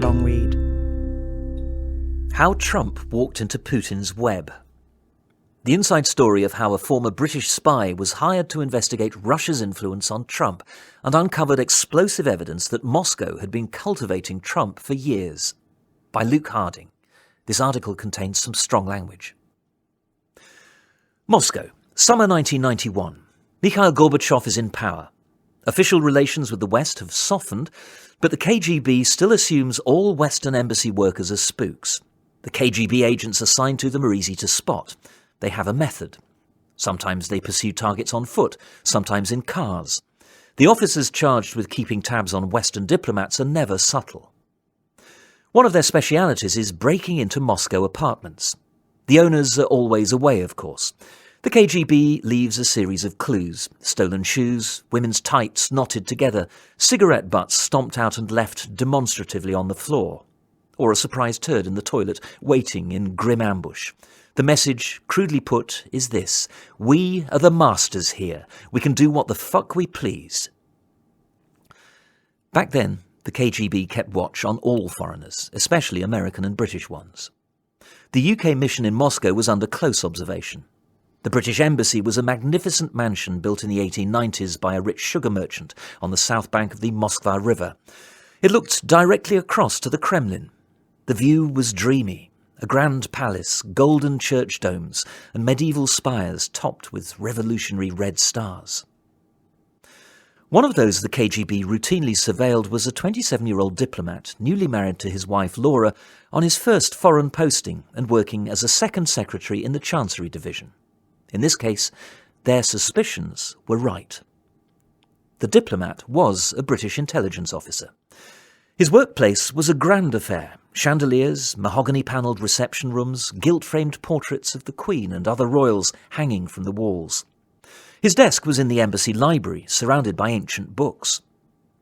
page-long read. How Trump walked into Putin's web. The inside story of how a former British spy was hired to investigate Russia's influence on Trump and uncovered explosive evidence that Moscow had been cultivating Trump for years. By Luke Harding. This article contains some strong language. Moscow, summer 1991. Mikhail Gorbachev is in power. Official relations with the West have softened, but the KGB still assumes all Western embassy workers are spooks. The KGB agents assigned to them are easy to spot. They have a method. Sometimes they pursue targets on foot, sometimes in cars. The officers charged with keeping tabs on Western diplomats are never subtle. One of their specialities is breaking into Moscow apartments. The owners are always away, of course. The KGB leaves a series of clues: stolen shoes, women's tights knotted together, cigarette butts stomped out and left demonstratively on the floor, or a surprise turd in the toilet waiting in grim ambush. The message, crudely put, is this: we are the masters here. We can do what the fuck we please. Back then, the KGB kept watch on all foreigners, especially American and British ones. The UK mission in Moscow was under close observation. The British Embassy was a magnificent mansion built in the 1890s by a rich sugar merchant on the south bank of the Moskva River. It looked directly across to the Kremlin. The view was dreamy. A grand palace, golden church domes, and medieval spires topped with revolutionary red stars. One of those the KGB routinely surveilled was a 27-year-old diplomat, newly married to his wife Laura, on his first foreign posting and working as a second secretary in the Chancery Division. In this case, their suspicions were right. The diplomat was a British intelligence officer. His workplace was a grand affair: chandeliers, mahogany-panelled reception rooms, gilt-framed portraits of the Queen and other royals hanging from the walls. His desk was in the embassy library, surrounded by ancient books.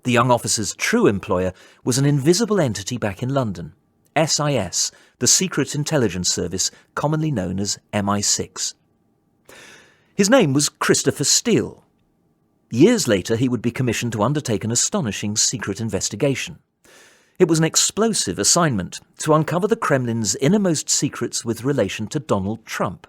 The young officer's true employer was an invisible entity back in London, SIS, the Secret Intelligence Service, commonly known as MI6. His name was Christopher Steele. Years later, he would be commissioned to undertake an astonishing secret investigation. It was an explosive assignment to uncover the Kremlin's innermost secrets with relation to Donald Trump.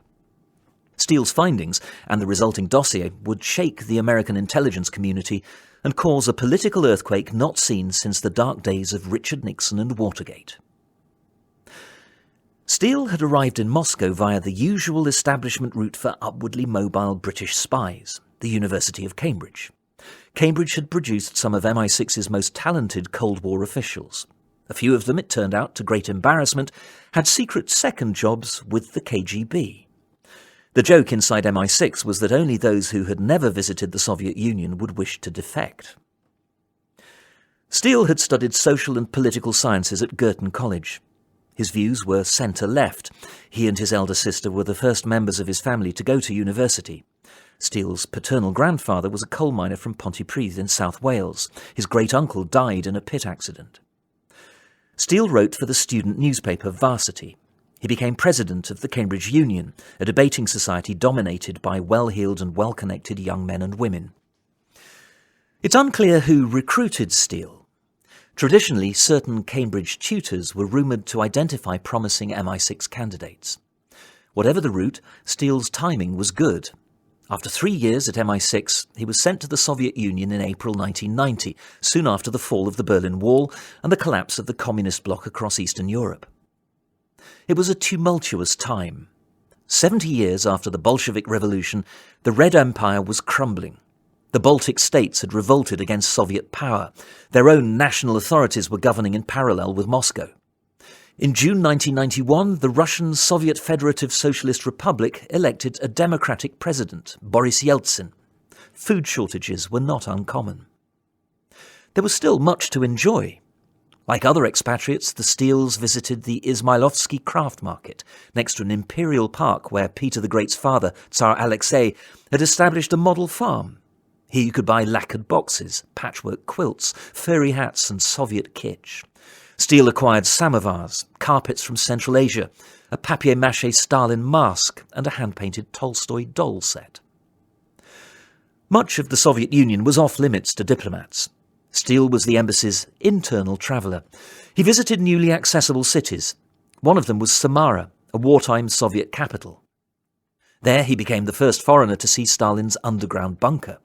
Steele's findings and the resulting dossier would shake the American intelligence community and cause a political earthquake not seen since the dark days of Richard Nixon and Watergate. Steele had arrived in Moscow via the usual establishment route for upwardly mobile British spies, the University of Cambridge. Cambridge had produced some of MI6's most talented Cold War officials. A few of them, it turned out to great embarrassment, had secret second jobs with the KGB. The joke inside MI6 was that only those who had never visited the Soviet Union would wish to defect. Steele had studied social and political sciences at Girton College. His views were centre-left. He and his elder sister were the first members of his family to go to university. Steele's paternal grandfather was a coal miner from Pontypridd in South Wales. His great-uncle died in a pit accident. Steele wrote for the student newspaper Varsity. He became president of the Cambridge Union, a debating society dominated by well-heeled and well-connected young men and women. It's unclear who recruited Steele. Traditionally, certain Cambridge tutors were rumoured to identify promising MI6 candidates. Whatever the route, Steele's timing was good. After 3 years at MI6, he was sent to the Soviet Union in April 1990, soon after the fall of the Berlin Wall and the collapse of the communist bloc across Eastern Europe. It was a tumultuous time. 70 years after the Bolshevik Revolution, the Red Empire was crumbling. The Baltic states had revolted against Soviet power. Their own national authorities were governing in parallel with Moscow. In June 1991, the Russian Soviet Federative Socialist Republic elected a democratic president, Boris Yeltsin. Food shortages were not uncommon. There was still much to enjoy. Like other expatriates, the Steeles visited the Izmailovsky craft market, next to an imperial park where Peter the Great's father, Tsar Alexei, had established a model farm. Here you could buy lacquered boxes, patchwork quilts, furry hats and Soviet kitsch. Steele acquired samovars, carpets from Central Asia, a papier-mâché Stalin mask and a hand-painted Tolstoy doll set. Much of the Soviet Union was off-limits to diplomats. Steele was the embassy's internal traveller. He visited newly accessible cities. One of them was Samara, a wartime Soviet capital. There he became the first foreigner to see Stalin's underground bunker.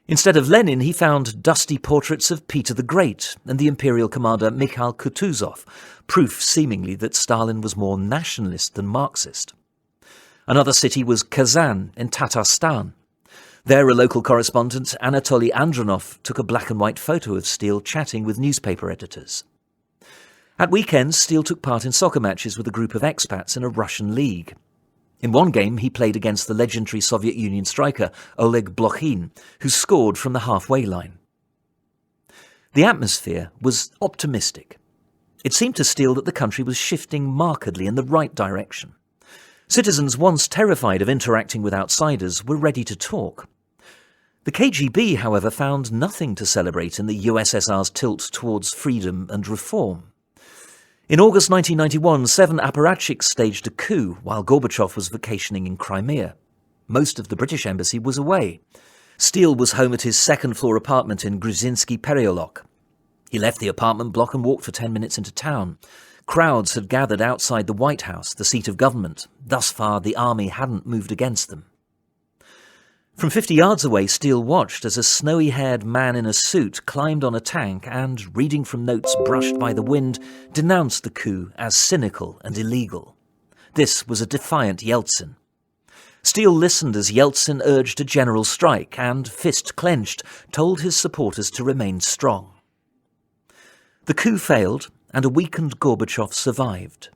Instead of Lenin, he found dusty portraits of Peter the Great and the imperial commander Mikhail Kutuzov, proof seemingly that Stalin was more nationalist than Marxist. Another city was Kazan in Tatarstan. There a local correspondent, Anatoly Andronov, took a black and white photo of Steele chatting with newspaper editors. At weekends, Steele took part in soccer matches with a group of expats in a Russian league. In one game, he played against the legendary Soviet Union striker Oleg Blokhin, who scored from the halfway line. The atmosphere was optimistic. It seemed to Steele that the country was shifting markedly in the right direction. Citizens once terrified of interacting with outsiders were ready to talk. The KGB, however, found nothing to celebrate in the USSR's tilt towards freedom and reform. In August 1991, 7 apparatchiks staged a coup while Gorbachev was vacationing in Crimea. Most of the British embassy was away. Steele was home at his second-floor apartment in Gruzinsky Pereolok. He left the apartment block and walked for 10 minutes into town. Crowds had gathered outside the White House, the seat of government. Thus far, the army hadn't moved against them. From 50 yards away, Steele watched as a snowy-haired man in a suit climbed on a tank and, reading from notes brushed by the wind, denounced the coup as cynical and illegal. This was a defiant Yeltsin. Steele listened as Yeltsin urged a general strike and, fist clenched, told his supporters to remain strong. The coup failed, and a weakened Gorbachev survived.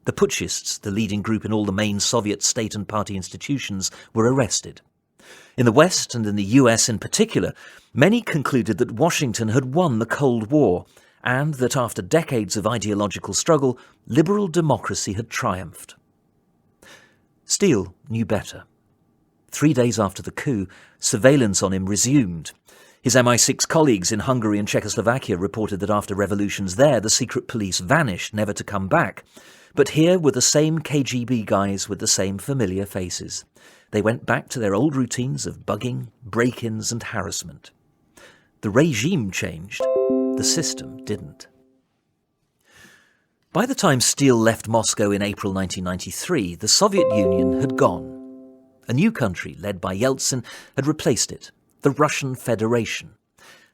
The putschists, the leading group in all the main Soviet state and party institutions, were arrested. In the West, and in the US in particular, many concluded that Washington had won the Cold War, and that after decades of ideological struggle, liberal democracy had triumphed. Steele knew better. 3 days after the coup, surveillance on him resumed. His MI6 colleagues in Hungary and Czechoslovakia reported that after revolutions there, the secret police vanished, never to come back. But here were the same KGB guys with the same familiar faces. They went back to their old routines of bugging, break-ins and harassment. The regime changed, the system didn't. By the time Steele left Moscow in April 1993, the Soviet Union had gone. A new country, led by Yeltsin, had replaced it, the Russian Federation.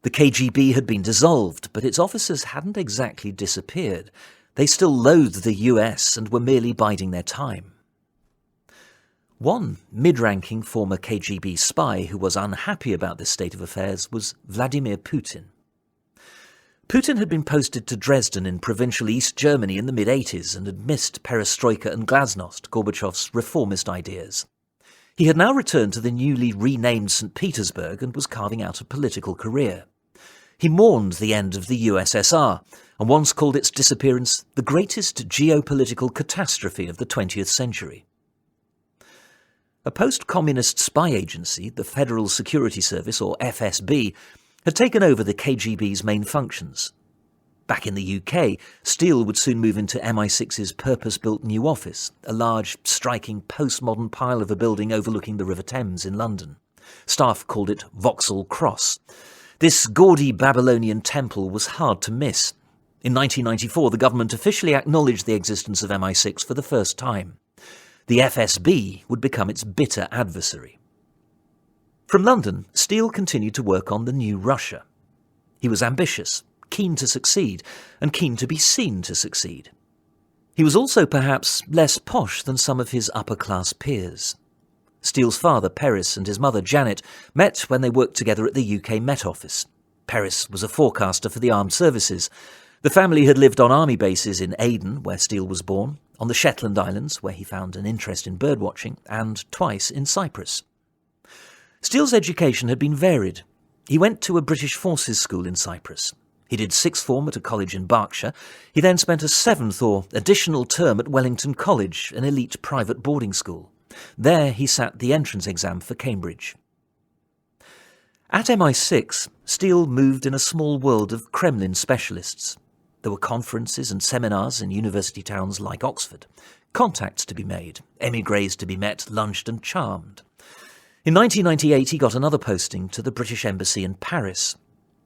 The KGB had been dissolved, but its officers hadn't exactly disappeared. They still loathed the US and were merely biding their time. One mid-ranking former KGB spy who was unhappy about this state of affairs was Vladimir Putin. Putin had been posted to Dresden in provincial East Germany in the mid-80s and had missed perestroika and glasnost, Gorbachev's reformist ideas. He had now returned to the newly renamed St. Petersburg and was carving out a political career. He mourned the end of the USSR and once called its disappearance the greatest geopolitical catastrophe of the 20th century. A post-communist spy agency, the Federal Security Service, or FSB, had taken over the KGB's main functions. Back in the UK, Steele would soon move into MI6's purpose-built new office, a large, striking, postmodern pile of a building overlooking the River Thames in London. Staff called it Vauxhall Cross. This gaudy Babylonian temple was hard to miss. In 1994, the government officially acknowledged the existence of MI6 for the first time. The FSB would become its bitter adversary. From London, Steele continued to work on the new Russia. He was ambitious, keen to succeed, and keen to be seen to succeed. He was also perhaps less posh than some of his upper-class peers. Steele's father, Peris, and his mother, Janet, met when they worked together at the UK Met Office. Peris was a forecaster for the armed services. The family had lived on army bases in Aden, where Steele was born, on the Shetland Islands, where he found an interest in birdwatching, and twice in Cyprus. Steele's education had been varied. He went to a British Forces school in Cyprus. He did sixth form at a college in Berkshire. He then spent a seventh or additional term at Wellington College, an elite private boarding school. There he sat the entrance exam for Cambridge. At MI6, Steele moved in a small world of Kremlin specialists. There were conferences and seminars in university towns like Oxford, contacts to be made, émigrés to be met, lunched and charmed. In 1998 he got another posting to the British Embassy in Paris.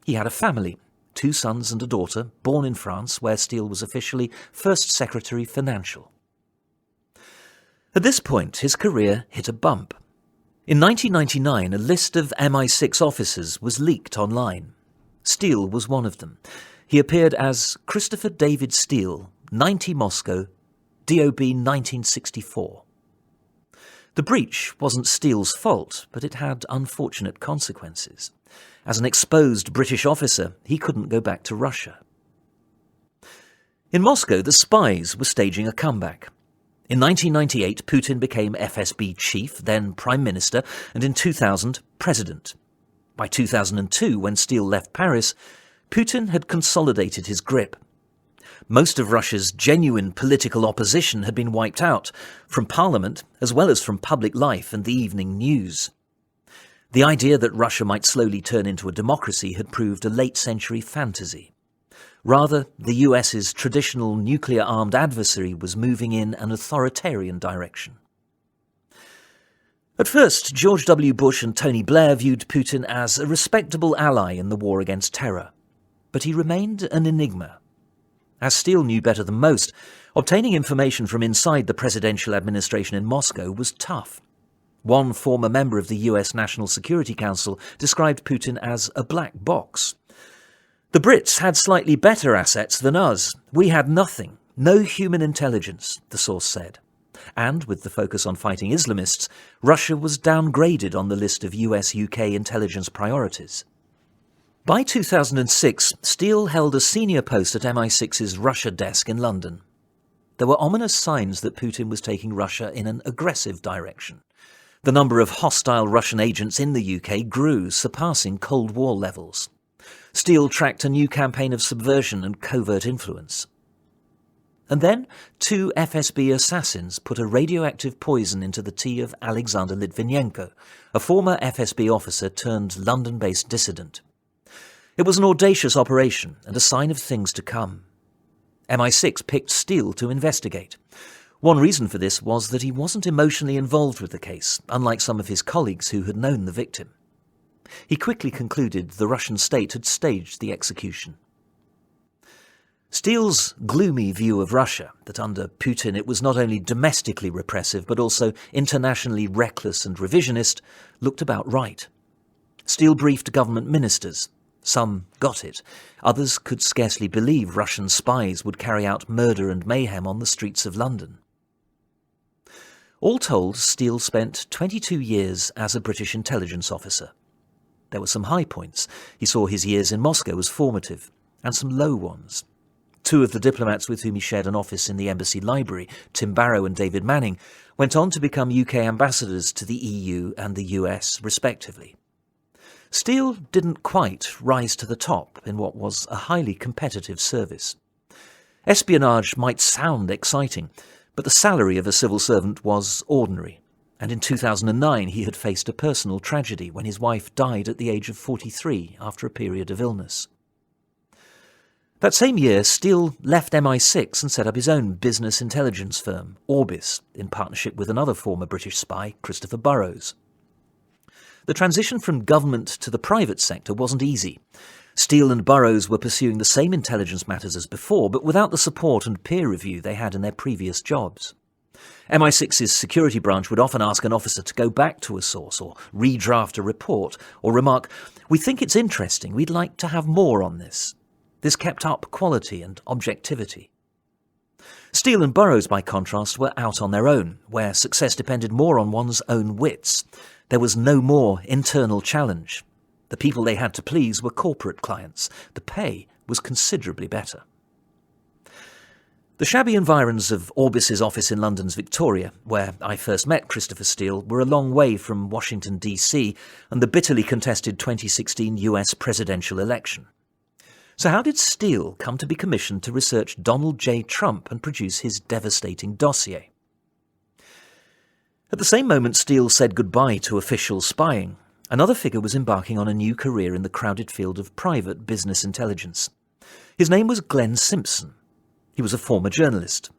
He had a family, 2 sons and a daughter, born in France, where Steele was officially First Secretary Financial. At this point, his career hit a bump. In 1999, a list of MI6 officers was leaked online. Steele was one of them. He appeared as Christopher David Steele, 90 Moscow, DOB 1964. The breach wasn't Steele's fault, but it had unfortunate consequences. As an exposed British officer, he couldn't go back to Russia. In Moscow, the spies were staging a comeback. In 1998, Putin became FSB chief, then Prime Minister, and in 2000, President. By 2002, when Steele left Paris, Putin had consolidated his grip. Most of Russia's genuine political opposition had been wiped out, from parliament as well as from public life and the evening news. The idea that Russia might slowly turn into a democracy had proved a late-century fantasy. Rather, the US's traditional nuclear-armed adversary was moving in an authoritarian direction. At first, George W. Bush and Tony Blair viewed Putin as a respectable ally in the war against terror. But he remained an enigma. As Steele knew better than most, obtaining information from inside the presidential administration in Moscow was tough. One former member of the US National Security Council described Putin as a black box. The Brits had slightly better assets than us. We had nothing, no human intelligence, the source said. And with the focus on fighting Islamists, Russia was downgraded on the list of US-UK intelligence priorities. By 2006, Steele held a senior post at MI6's Russia desk in London. There were ominous signs that Putin was taking Russia in an aggressive direction. The number of hostile Russian agents in the UK grew, surpassing Cold War levels. Steele tracked a new campaign of subversion and covert influence. And then 2 FSB assassins put a radioactive poison into the tea of Alexander Litvinenko, a former FSB officer turned London-based dissident. It was an audacious operation and a sign of things to come. MI6 picked Steele to investigate. One reason for this was that he wasn't emotionally involved with the case, unlike some of his colleagues who had known the victim. He quickly concluded the Russian state had staged the execution. Steele's gloomy view of Russia, that under Putin it was not only domestically repressive but also internationally reckless and revisionist, looked about right. Steele briefed government ministers. Some got it. Others could scarcely believe Russian spies would carry out murder and mayhem on the streets of London. All told, Steele spent 22 years as a British intelligence officer. There were some high points. He saw his years in Moscow as formative, and some low ones. 2 of the diplomats with whom he shared an office in the embassy library, Tim Barrow and David Manning, went on to become UK ambassadors to the EU and the US, respectively. Steele didn't quite rise to the top in what was a highly competitive service. Espionage might sound exciting, but the salary of a civil servant was ordinary, and in 2009 he had faced a personal tragedy when his wife died at the age of 43 after a period of illness. That same year, Steele left MI6 and set up his own business intelligence firm, Orbis, in partnership with another former British spy, Christopher Burrows. The transition from government to the private sector wasn't easy. Steele and Burrows were pursuing the same intelligence matters as before, but without the support and peer review they had in their previous jobs. MI6's security branch would often ask an officer to go back to a source or redraft a report or remark, "We think it's interesting, we'd like to have more on this." This kept up quality and objectivity. Steele and Burrows, by contrast, were out on their own, where success depended more on one's own wits. There was no more internal challenge. The people they had to please were corporate clients. The pay was considerably better. The shabby environs of Orbis's office in London's Victoria, where I first met Christopher Steele, were a long way from Washington, D.C. and the bitterly contested 2016 US presidential election. So how did Steele come to be commissioned to research Donald J. Trump and produce his devastating dossier? At the same moment Steele said goodbye to official spying, another figure was embarking on a new career in the crowded field of private business intelligence. His name was Glenn Simpson. He was a former journalist.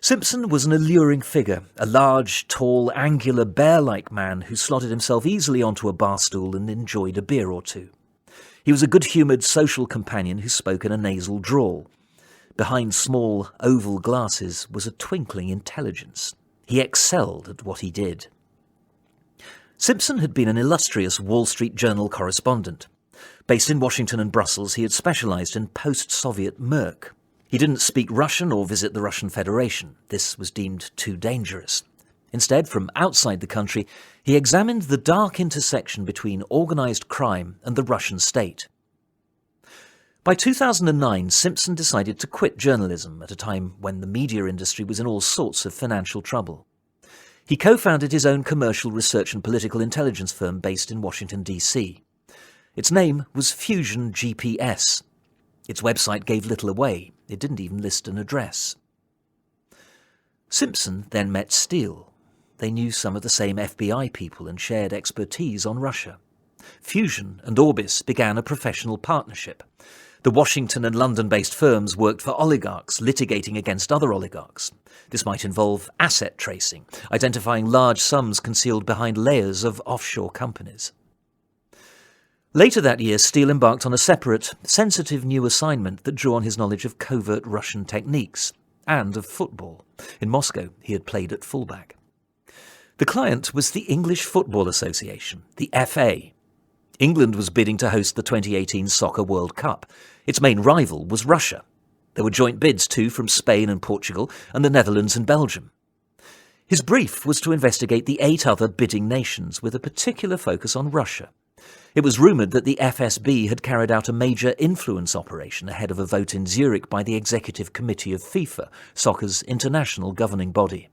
Simpson was an alluring figure, a large, tall, angular, bear-like man who slotted himself easily onto a bar stool and enjoyed a beer or two. He was a good-humoured social companion who spoke in a nasal drawl. Behind small, oval glasses was a twinkling intelligence. He excelled at what he did. Simpson had been an illustrious Wall Street Journal correspondent. Based in Washington and Brussels, he had specialised in post-Soviet murk. He didn't speak Russian or visit the Russian Federation. This was deemed too dangerous. Instead, from outside the country, he examined the dark intersection between organised crime and the Russian state. By 2009, Simpson decided to quit journalism at a time when the media industry was in all sorts of financial trouble. He co-founded his own commercial research and political intelligence firm based in Washington, D.C. Its name was Fusion GPS. Its website gave little away. It didn't even list an address. Simpson then met Steele. They knew some of the same FBI people and shared expertise on Russia. Fusion and Orbis began a professional partnership. The Washington and London-based firms worked for oligarchs, litigating against other oligarchs. This might involve asset tracing, identifying large sums concealed behind layers of offshore companies. Later that year, Steele embarked on a separate, sensitive new assignment that drew on his knowledge of covert Russian techniques and of football. In Moscow, he had played at fullback. The client was the English Football Association, the FA. England was bidding to host the 2018 Soccer World Cup. Its main rival was Russia. There were joint bids too from Spain and Portugal and the Netherlands and Belgium. His brief was to investigate the 8 other bidding nations with a particular focus on Russia. It was rumoured that the FSB had carried out a major influence operation ahead of a vote in Zurich by the Executive Committee of FIFA, soccer's international governing body.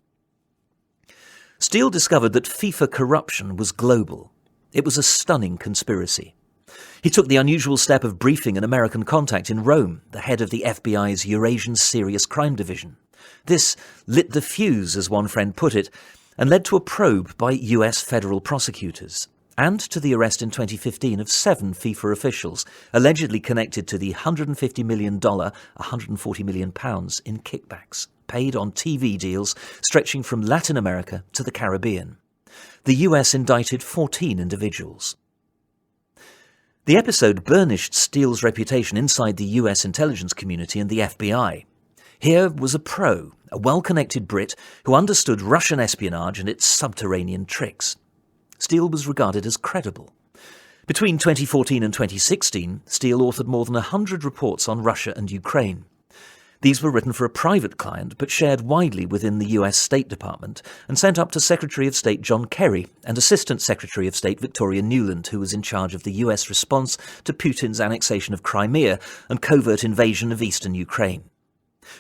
Steele discovered that FIFA corruption was global. It was a stunning conspiracy. He took the unusual step of briefing an American contact in Rome, the head of the FBI's Eurasian Serious Crime Division. This lit the fuse, as one friend put it, and led to a probe by US federal prosecutors, and to the arrest in 2015 of 7 FIFA officials, allegedly connected to the $150 million, £140 million in kickbacks, paid on TV deals stretching from Latin America to the Caribbean. The US indicted 14 individuals. The episode burnished Steele's reputation inside the US intelligence community and the FBI. Here was a pro, a well-connected Brit who understood Russian espionage and its subterranean tricks. Steele was regarded as credible. Between 2014 and 2016, Steele authored more than 100 reports on Russia and Ukraine. These were written for a private client, but shared widely within the US State Department and sent up to Secretary of State John Kerry and Assistant Secretary of State Victoria Nuland, who was in charge of the US response to Putin's annexation of Crimea and covert invasion of eastern Ukraine.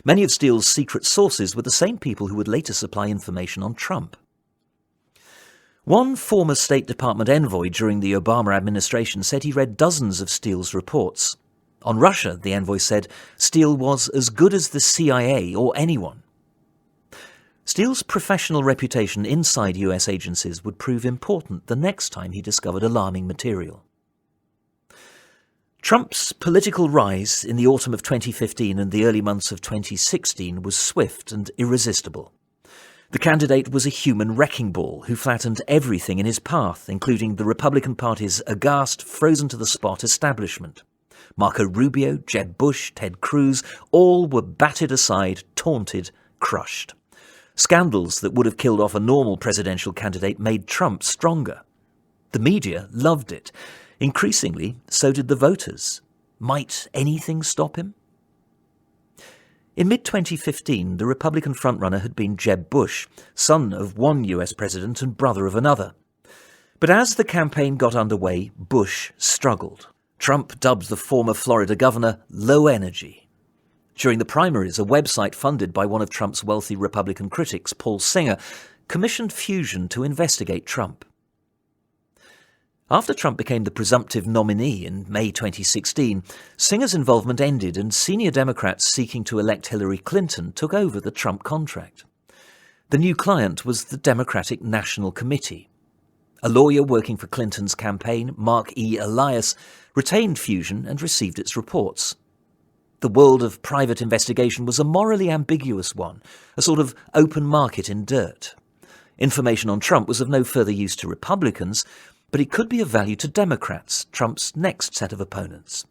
Many of Steele's secret sources were the same people who would later supply information on Trump. One former State Department envoy during the Obama administration said he read dozens of Steele's reports. On Russia, the envoy said, Steele was as good as the CIA or anyone. Steele's professional reputation inside US agencies would prove important the next time he discovered alarming material. Trump's political rise in the autumn of 2015 and the early months of 2016 was swift and irresistible. The candidate was a human wrecking ball who flattened everything in his path, including the Republican Party's aghast, frozen-to-the-spot establishment. Marco Rubio, Jeb Bush, Ted Cruz, all were batted aside, taunted, crushed. Scandals that would have killed off a normal presidential candidate made Trump stronger. The media loved it. Increasingly, so did the voters. Might anything stop him? In mid-2015, the Republican frontrunner had been Jeb Bush, son of one US president and brother of another. But as the campaign got underway, Bush struggled. Trump dubbed the former Florida governor low energy. During the primaries, a website funded by one of Trump's wealthy Republican critics, Paul Singer, commissioned Fusion to investigate Trump. After Trump became the presumptive nominee in May 2016, Singer's involvement ended and senior Democrats seeking to elect Hillary Clinton took over the Trump contract. The new client was the Democratic National Committee. A lawyer working for Clinton's campaign, Mark E. Elias, retained Fusion and received its reports. The world of private investigation was a morally ambiguous one, a sort of open market in dirt. Information on Trump was of no further use to Republicans, but it could be of value to Democrats, Trump's next set of opponents.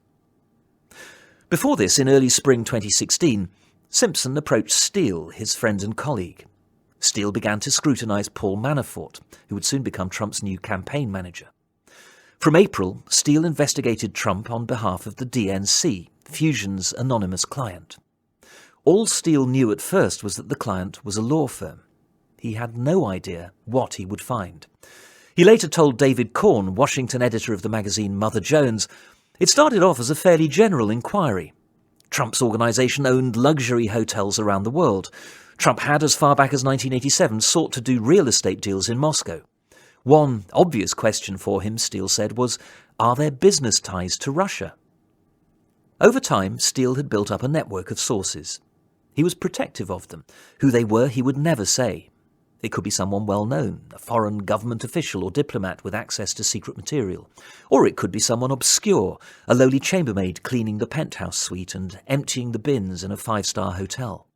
Before this, in early spring 2016, Simpson approached Steele, his friend and colleague. Steele began to scrutinise Paul Manafort, who would soon become Trump's new campaign manager. From April, Steele investigated Trump on behalf of the DNC, Fusion's anonymous client. All Steele knew at first was that the client was a law firm. He had no idea what he would find. He later told David Korn, Washington editor of the magazine Mother Jones, "It started off as a fairly general inquiry. Trump's organisation owned luxury hotels around the world. Trump had, as far back as 1987, sought to do real estate deals in Moscow. One obvious question for him," Steele said, was, "Are there business ties to Russia?" Over time, Steele had built up a network of sources. He was protective of them. Who they were, he would never say. It could be someone well known, a foreign government official or diplomat with access to secret material. Or it could be someone obscure, a lowly chambermaid cleaning the penthouse suite and emptying the bins in a five-star hotel.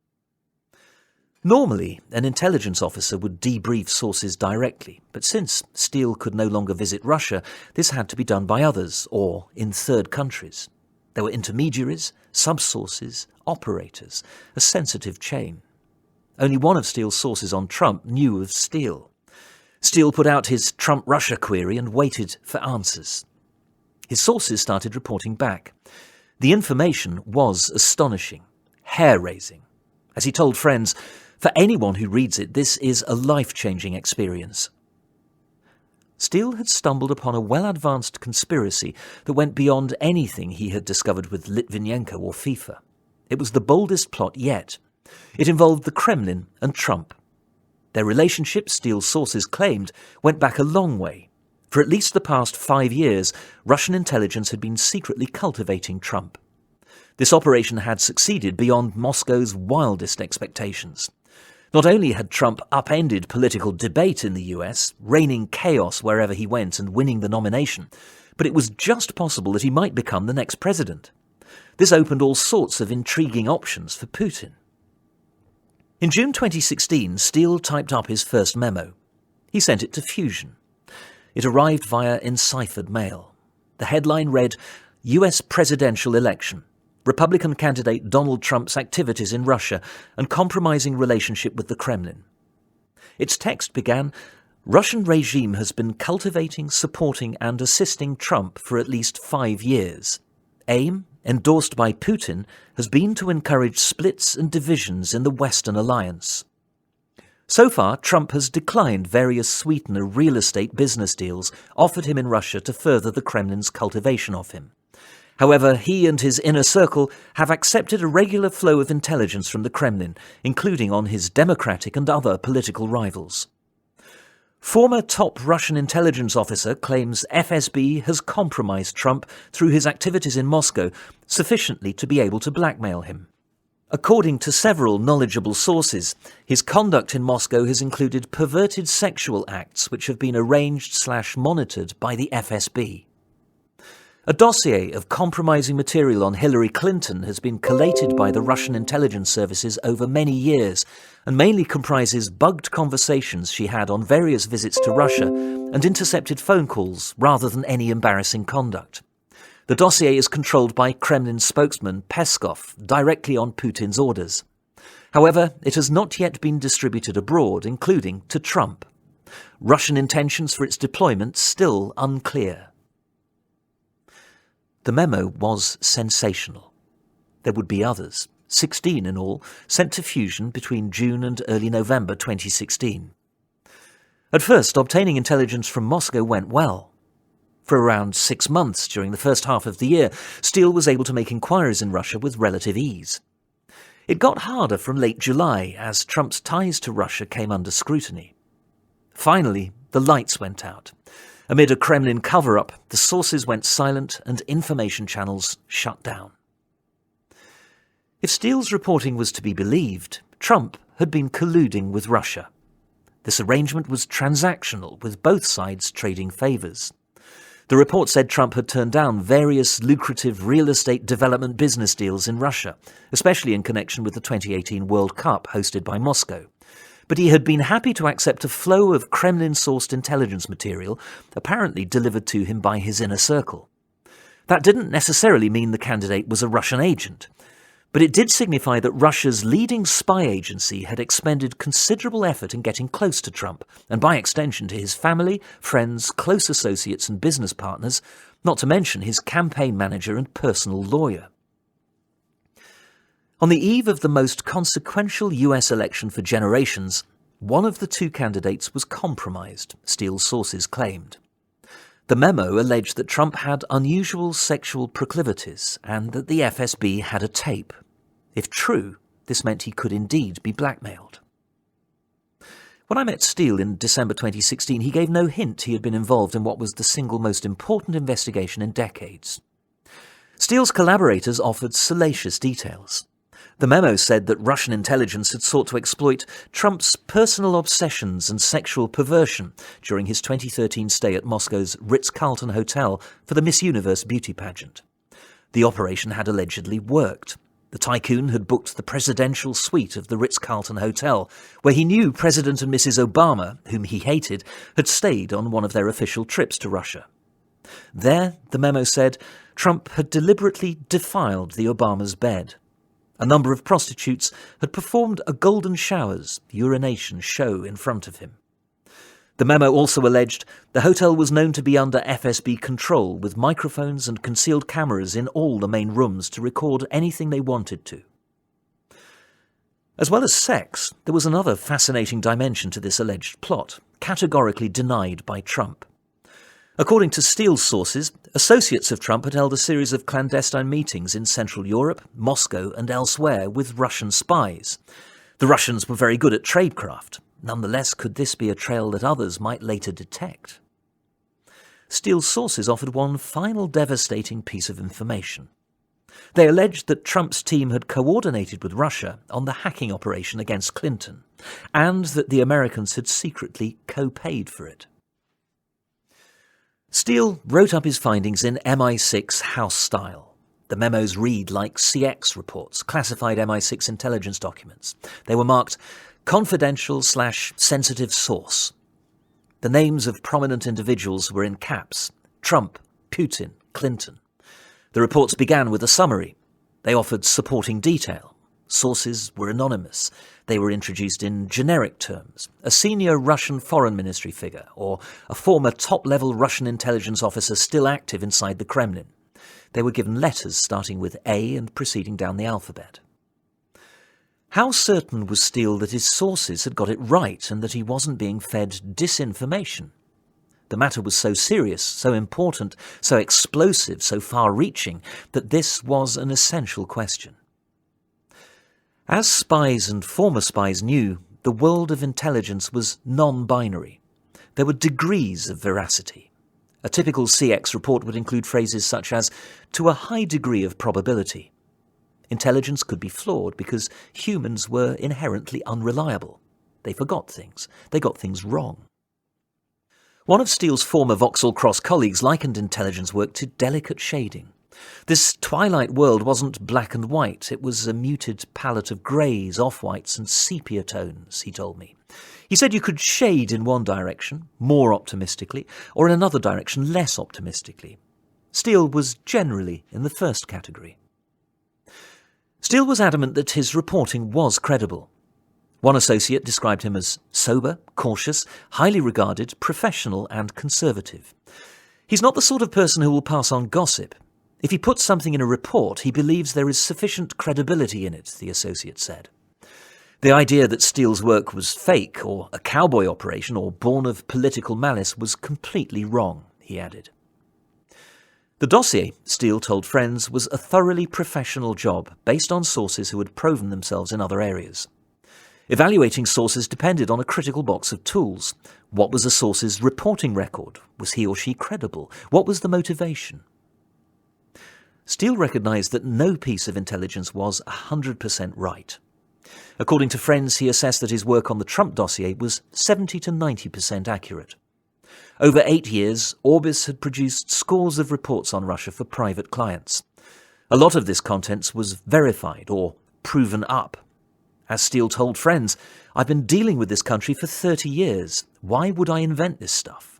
Normally, an intelligence officer would debrief sources directly, but since Steele could no longer visit Russia, this had to be done by others, or in third countries. There were intermediaries, subsources, operators, a sensitive chain. Only one of Steele's sources on Trump knew of Steele. Steele put out his Trump-Russia query and waited for answers. His sources started reporting back. The information was astonishing, hair-raising. As he told friends, "For anyone who reads it, this is a life-changing experience." Steele had stumbled upon a well-advanced conspiracy that went beyond anything he had discovered with Litvinenko or FIFA. It was the boldest plot yet. It involved the Kremlin and Trump. Their relationship, Steele's sources claimed, went back a long way. For at least the past 5 years, Russian intelligence had been secretly cultivating Trump. This operation had succeeded beyond Moscow's wildest expectations. Not only had Trump upended political debate in the US, reigning chaos wherever he went and winning the nomination, but it was just possible that he might become the next president. This opened all sorts of intriguing options for Putin. In June 2016, Steele typed up his first memo. He sent it to Fusion. It arrived via enciphered mail. The headline read, "US Presidential Election. Republican candidate Donald Trump's activities in Russia and compromising relationship with the Kremlin." Its text began, "Russian regime has been cultivating, supporting and assisting Trump for at least 5 years. Aim, endorsed by Putin, has been to encourage splits and divisions in the Western alliance. So far, Trump has declined various sweetener real estate business deals offered him in Russia to further the Kremlin's cultivation of him. However, he and his inner circle have accepted a regular flow of intelligence from the Kremlin, including on his democratic and other political rivals. Former top Russian intelligence officer claims FSB has compromised Trump through his activities in Moscow sufficiently to be able to blackmail him. According to several knowledgeable sources, his conduct in Moscow has included perverted sexual acts which have been arranged/monitored by the FSB. A dossier of compromising material on Hillary Clinton has been collated by the Russian intelligence services over many years and mainly comprises bugged conversations she had on various visits to Russia and intercepted phone calls rather than any embarrassing conduct. The dossier is controlled by Kremlin spokesman Peskov directly on Putin's orders. However, it has not yet been distributed abroad, including to Trump. Russian intentions for its deployment still unclear. The memo was sensational. There would be others, 16 in all, sent to Fusion between June and early November 2016. At first, obtaining intelligence from Moscow went well. For around 6 months during the first half of the year, Steele was able to make inquiries in Russia with relative ease. It got harder from late July as Trump's ties to Russia came under scrutiny. Finally, the lights went out. Amid a Kremlin cover-up, the sources went silent and information channels shut down. If Steele's reporting was to be believed, Trump had been colluding with Russia. This arrangement was transactional, with both sides trading favours. The report said Trump had turned down various lucrative real estate development business deals in Russia, especially in connection with the 2018 World Cup hosted by Moscow. but he had been happy to accept a flow of Kremlin-sourced intelligence material, apparently delivered to him by his inner circle. That didn't necessarily mean the candidate was a Russian agent, but it did signify that Russia's leading spy agency had expended considerable effort in getting close to Trump, and by extension to his family, friends, close associates and business partners, not to mention his campaign manager and personal lawyer. On the eve of the most consequential US election for generations, one of the two candidates was compromised, Steele's sources claimed. The memo alleged that Trump had unusual sexual proclivities and that the FSB had a tape. If true, this meant he could indeed be blackmailed. When I met Steele in December 2016, he gave no hint he had been involved in what was the single most important investigation in decades. Steele's collaborators offered salacious details. The memo said that Russian intelligence had sought to exploit Trump's personal obsessions and sexual perversion during his 2013 stay at Moscow's Ritz-Carlton Hotel for the Miss Universe beauty pageant. The operation had allegedly worked. The tycoon had booked the presidential suite of the Ritz-Carlton Hotel, where he knew President and Mrs. Obama, whom he hated, had stayed on one of their official trips to Russia. There, the memo said, Trump had deliberately defiled the Obama's bed. A number of prostitutes had performed a golden showers, urination show in front of him. The memo also alleged the hotel was known to be under FSB control, with microphones and concealed cameras in all the main rooms to record anything they wanted to. As well as sex, there was another fascinating dimension to this alleged plot, categorically denied by Trump. According to Steele's sources, associates of Trump had held a series of clandestine meetings in Central Europe, Moscow and elsewhere with Russian spies. The Russians were very good at tradecraft. Nonetheless, could this be a trail that others might later detect? Steele's sources offered one final devastating piece of information. They alleged that Trump's team had coordinated with Russia on the hacking operation against Clinton, and that the Americans had secretly co-paid for it. Steele wrote up his findings in MI6 house style. The memos read like CX reports, classified MI6 intelligence documents. They were marked confidential/sensitive source. The names of prominent individuals were in caps: Trump, Putin, Clinton. The reports began with a summary. They offered supporting detail. Sources were anonymous. They were introduced in generic terms: a senior Russian foreign ministry figure, or a former top-level Russian intelligence officer still active inside the Kremlin. They were given letters starting with A and proceeding down the alphabet. How certain was Steele that his sources had got it right and that he wasn't being fed disinformation? The matter was so serious, so important, so explosive, so far-reaching, that this was an essential question. As spies and former spies knew, the world of intelligence was non-binary. There were degrees of veracity. A typical CX report would include phrases such as, "to a high degree of probability." Intelligence could be flawed because humans were inherently unreliable. They forgot things. They got things wrong. One of Steele's former Vauxhall Cross colleagues likened intelligence work to delicate shading. This twilight world wasn't black and white. It was a muted palette of greys, off-whites and sepia tones, he told me. He said you could shade in one direction, more optimistically, or in another direction, less optimistically. Steele was generally in the first category. Steele was adamant that his reporting was credible. One associate described him as sober, cautious, highly regarded, professional and conservative. He's not the sort of person who will pass on gossip. If he puts something in a report, he believes there is sufficient credibility in it, the associate said. The idea that Steele's work was fake, or a cowboy operation, or born of political malice was completely wrong, he added. The dossier, Steele told friends, was a thoroughly professional job based on sources who had proven themselves in other areas. Evaluating sources depended on a critical box of tools. What was a source's reporting record? Was he or she credible? What was the motivation? Steele recognized that no piece of intelligence was 100% right. According to friends, he assessed that his work on the Trump dossier was 70 to 90% accurate. Over 8 years, Orbis had produced scores of reports on Russia for private clients. A lot of this content was verified or proven up. As Steele told friends, "I've been dealing with this country for 30 years. Why would I invent this stuff?"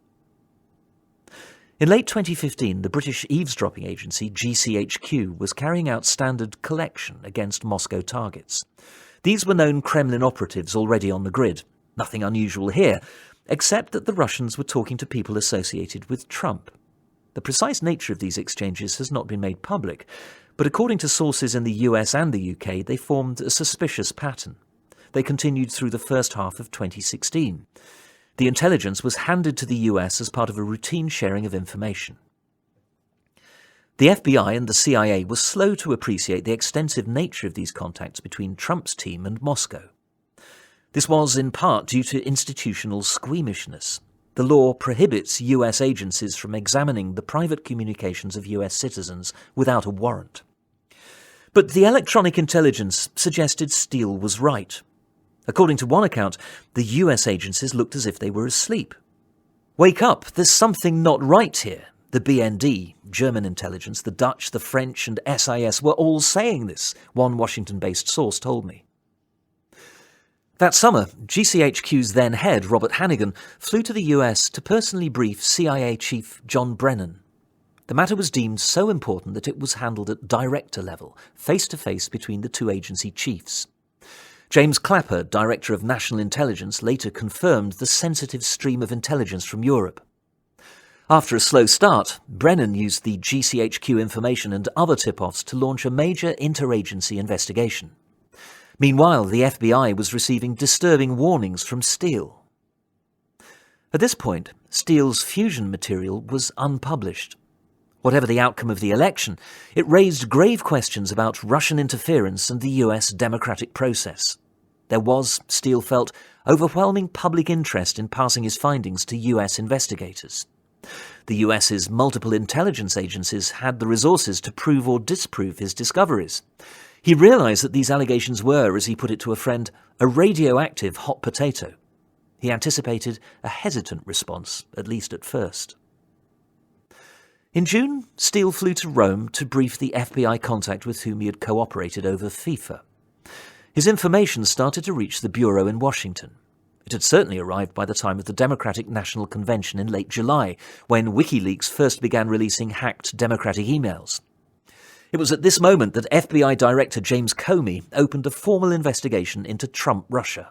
In late 2015, the British eavesdropping agency GCHQ was carrying out standard collection against Moscow targets. These were known Kremlin operatives already on the grid. Nothing unusual here, except that the Russians were talking to people associated with Trump. The precise nature of these exchanges has not been made public, but according to sources in the US and the UK, they formed a suspicious pattern. They continued through the first half of 2016. The intelligence was handed to the US as part of a routine sharing of information. The FBI and the CIA were slow to appreciate the extensive nature of these contacts between Trump's team and Moscow. This was in part due to institutional squeamishness. The law prohibits US agencies from examining the private communications of US citizens without a warrant. But the electronic intelligence suggested Steele was right. According to one account, the US agencies looked as if they were asleep. "Wake up, there's something not right here." The BND, German intelligence, the Dutch, the French and SIS were all saying this, one Washington-based source told me. That summer, GCHQ's then head, Robert Hannigan, flew to the US to personally brief CIA Chief John Brennan. The matter was deemed so important that it was handled at director level, face-to-face between the two agency chiefs. James Clapper, Director of National Intelligence, later confirmed the sensitive stream of intelligence from Europe. After a slow start, Brennan used the GCHQ information and other tip-offs to launch a major interagency investigation. Meanwhile, the FBI was receiving disturbing warnings from Steele. At this point, Steele's fusion material was unpublished. Whatever the outcome of the election, it raised grave questions about Russian interference and the US democratic process. There was, Steele felt, overwhelming public interest in passing his findings to US investigators. The US's multiple intelligence agencies had the resources to prove or disprove his discoveries. He realized that these allegations were, as he put it to a friend, a radioactive hot potato. He anticipated a hesitant response, at least at first. In June, Steele flew to Rome to brief the FBI contact with whom he had cooperated over FIFA. His information started to reach the bureau in Washington. It had certainly arrived by the time of the Democratic National Convention in late July, when WikiLeaks first began releasing hacked Democratic emails. It was at this moment that FBI Director James Comey opened a formal investigation into Trump Russia.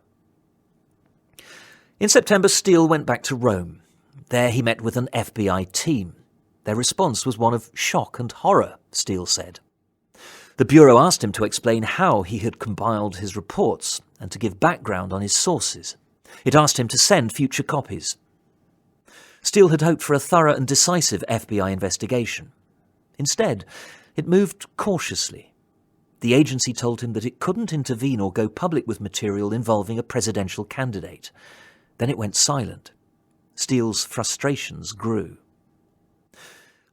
In September, Steele went back to Rome. There he met with an FBI team. Their response was one of shock and horror, Steele said. The Bureau asked him to explain how he had compiled his reports and to give background on his sources. It asked him to send future copies. Steele had hoped for a thorough and decisive FBI investigation. Instead, it moved cautiously. The agency told him that it couldn't intervene or go public with material involving a presidential candidate. Then it went silent. Steele's frustrations grew.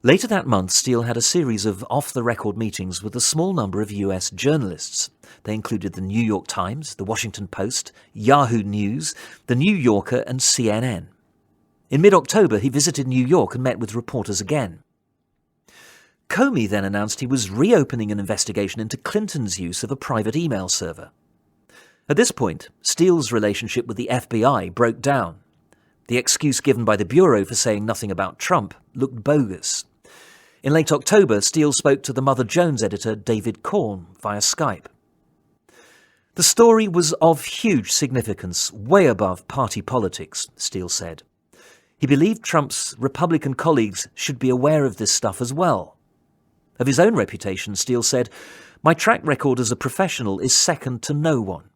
Later that month, Steele had a series of off-the-record meetings with a small number of US journalists. They included the New York Times, the Washington Post, Yahoo News, the New Yorker and CNN. In mid-October, he visited New York and met with reporters again. Comey then announced he was reopening an investigation into Clinton's use of a private email server. At this point, Steele's relationship with the FBI broke down. The excuse given by the Bureau for saying nothing about Trump looked bogus. In late October, Steele spoke to the Mother Jones editor David Korn via Skype. The story was of huge significance, way above party politics, Steele said. He believed Trump's Republican colleagues should be aware of this stuff as well. Of his own reputation, Steele said, "My track record as a professional is second to no one."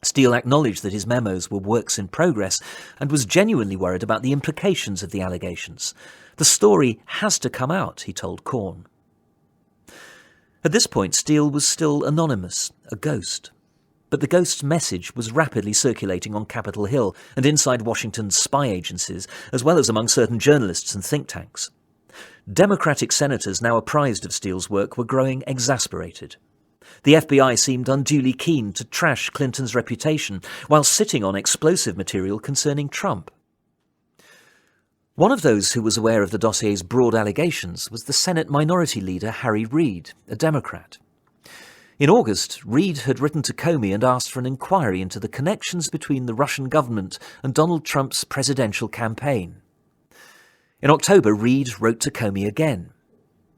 Steele acknowledged that his memos were works in progress and was genuinely worried about the implications of the allegations. "The story has to come out," he told Korn. At this point, Steele was still anonymous, a ghost. But the ghost's message was rapidly circulating on Capitol Hill and inside Washington's spy agencies, as well as among certain journalists and think tanks. Democratic senators now apprised of Steele's work were growing exasperated. The FBI seemed unduly keen to trash Clinton's reputation while sitting on explosive material concerning Trump. One of those who was aware of the dossier's broad allegations was the Senate Minority Leader Harry Reid, a Democrat. In August, Reid had written to Comey and asked for an inquiry into the connections between the Russian government and Donald Trump's presidential campaign. In October, Reid wrote to Comey again.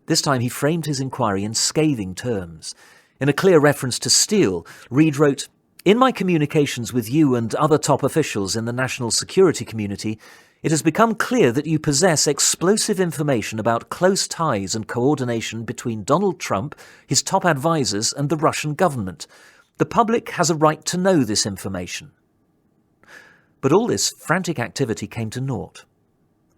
This time he framed his inquiry in scathing terms. In a clear reference to Steele, Reid wrote, "In my communications with you and other top officials in the national security community, it has become clear that you possess explosive information about close ties and coordination between Donald Trump, his top advisors, and the Russian government. The public has a right to know this information." But all this frantic activity came to naught.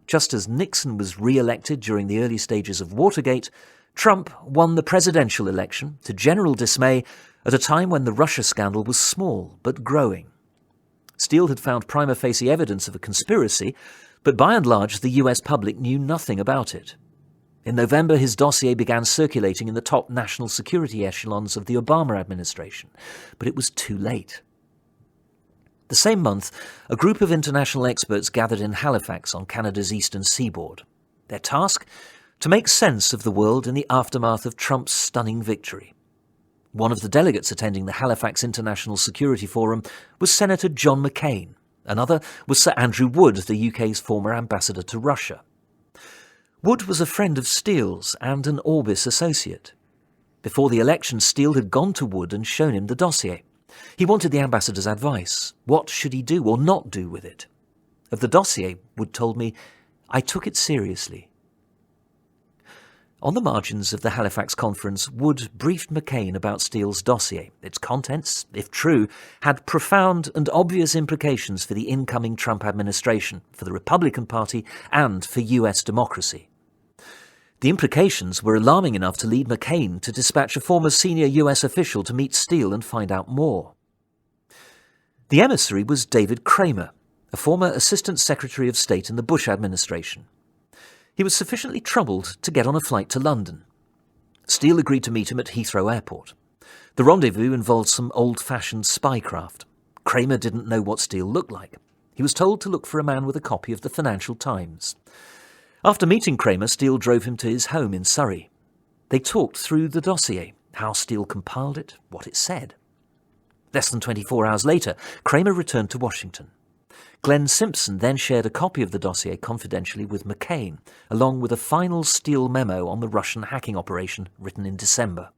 Just as Nixon was re-elected during the early stages of Watergate, Trump won the presidential election, to general dismay, at a time when the Russia scandal was small but growing. Steele had found prima facie evidence of a conspiracy, but by and large the US public knew nothing about it. In November, his dossier began circulating in the top national security echelons of the Obama administration, but it was too late. The same month, a group of international experts gathered in Halifax on Canada's eastern seaboard. Their task? To make sense of the world in the aftermath of Trump's stunning victory. One of the delegates attending the Halifax International Security Forum was Senator John McCain. Another was Sir Andrew Wood, the UK's former ambassador to Russia. Wood was a friend of Steele's and an Orbis associate. Before the election, Steele had gone to Wood and shown him the dossier. He wanted the ambassador's advice. What should he do or not do with it? Of the dossier, Wood told me, "I took it seriously." On the margins of the Halifax conference, Wood briefed McCain about Steele's dossier. Its contents, if true, had profound and obvious implications for the incoming Trump administration, for the Republican Party, and for US democracy. The implications were alarming enough to lead McCain to dispatch a former senior US official to meet Steele and find out more. The emissary was David Kramer, a former Assistant Secretary of State in the Bush administration. He was sufficiently troubled to get on a flight to London. Steele agreed to meet him at Heathrow Airport. The rendezvous involved some old-fashioned spycraft. Kramer didn't know what Steele looked like. He was told to look for a man with a copy of the Financial Times. After meeting Kramer, Steele drove him to his home in Surrey. They talked through the dossier, how Steele compiled it, what it said. Less than 24 hours later, Kramer returned to Washington. Glenn Simpson then shared a copy of the dossier confidentially with McCain, along with a final Steele memo on the Russian hacking operation written in December.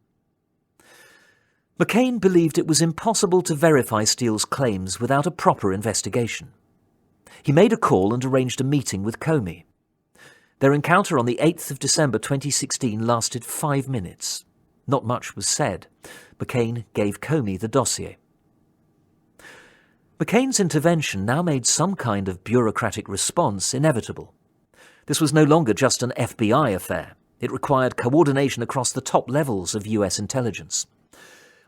McCain believed it was impossible to verify Steele's claims without a proper investigation. He made a call and arranged a meeting with Comey. Their encounter on the 8th of December 2016 lasted 5 minutes. Not much was said. McCain gave Comey the dossier. McCain's intervention now made some kind of bureaucratic response inevitable. This was no longer just an FBI affair. It required coordination across the top levels of US intelligence.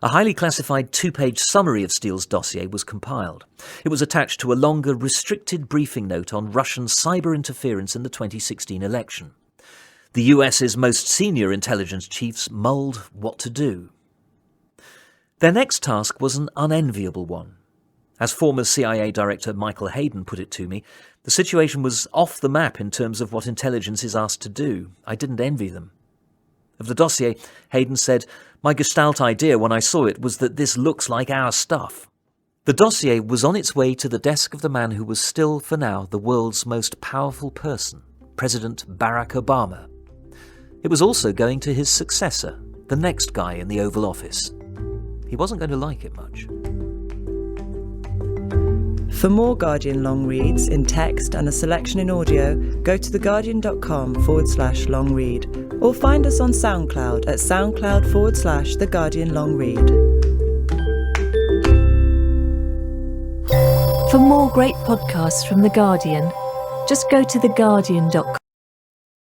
A highly classified 2-page summary of Steele's dossier was compiled. It was attached to a longer, restricted briefing note on Russian cyber interference in the 2016 election. The US's most senior intelligence chiefs mulled what to do. Their next task was an unenviable one. As former CIA Director Michael Hayden put it to me, the situation was off the map in terms of what intelligence is asked to do. I didn't envy them. Of the dossier, Hayden said, "My gestalt idea when I saw it was that this looks like our stuff." The dossier was on its way to the desk of the man who was still, for now, the world's most powerful person, President Barack Obama. It was also going to his successor, the next guy in the Oval Office. He wasn't going to like it much. For more Guardian long reads in text and a selection in audio, go to theguardian.com/long read or find us on SoundCloud at SoundCloud/The Guardian Long Read. For more great podcasts from The Guardian, just go to theguardian.com.